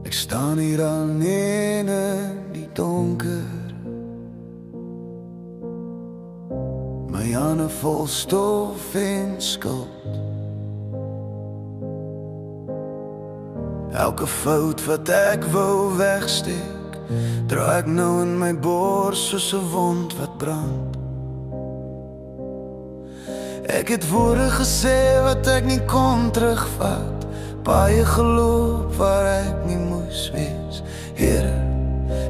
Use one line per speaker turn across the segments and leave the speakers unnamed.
Ek staan hier alleen in die donker, my hande vol stof en skuld. Elke fout wat ek wou wegsteek, dra ek nou in my bors soos 'n wond wat brand. Ek het woorde gesê wat ek nie kon terugvat, baie geloop waar ek nie moes wees. Here,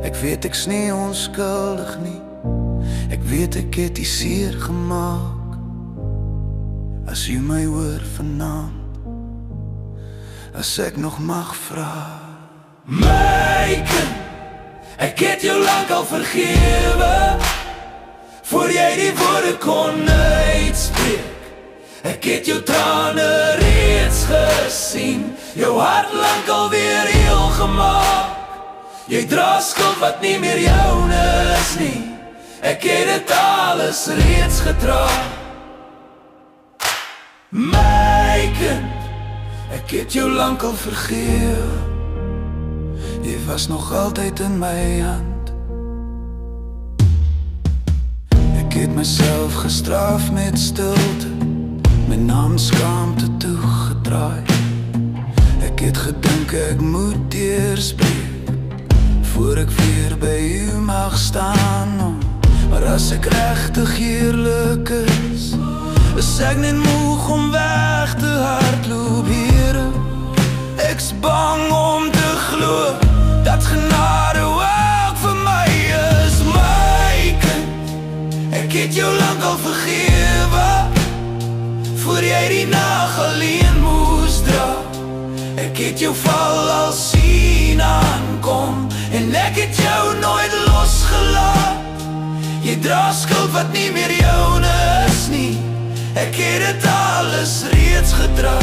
ek weet ek's nie onskuldig nie, ek weet ek het die seer gemaak. As U my hoor vanaand, as ek nog mag vra. My kind, ek het jou lang al vergewe, voor jy die woorde kon uitspreek. Ek het jou trane reeds gesien, jou hart lang al weer heel gemaak. Jy dra skuld wat nie meer joune is nie, ek het dit alles reeds gedra. My kind, ek het jou lang al vergewe, jy was nog altyd in my hand. Ek het myself gestraf met stilte, my naam skaamte toegedraai. Ek het gedink ek moet deurspreek, voor ek weer by U mag staan. Maar as ek regtig eerlik is ek net moeg om weg te hardloop. Here, ek's bang om te glo dat genade ook vir my is. My kind, ek het jou lang al vergewe, voor jy die nag alleen moes dra. Ek het jou val al sien aankom, en ek het jou nooit losgelaat. Jy dra skuld wat nie meer joune is nie, ek het dit alles reeds gedra.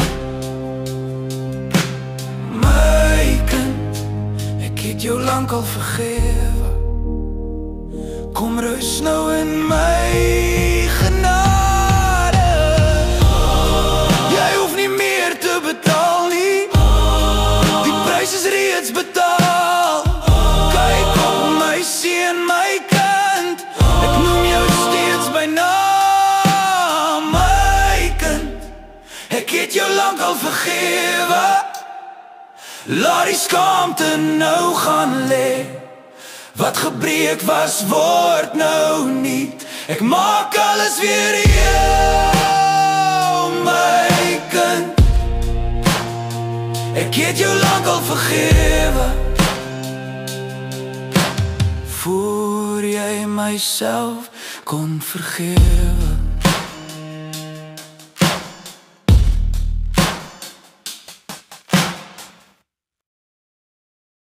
My kind, ek het jou lang al vergewe, kom rus nou in my genade. Jy hoef nie meer te betaal nie, die prys is reeds betaal. Kyk op my seun, my kind, ek noem jou steeds by naam. My kind, ek het jou lang al vergewe, laat die skaamte nou gaan lê. Wat gebreek was, word nou niet, ek maak alles weer heel. My kind, ek het jou lang al vergewe, voor jy myself kon vergewe.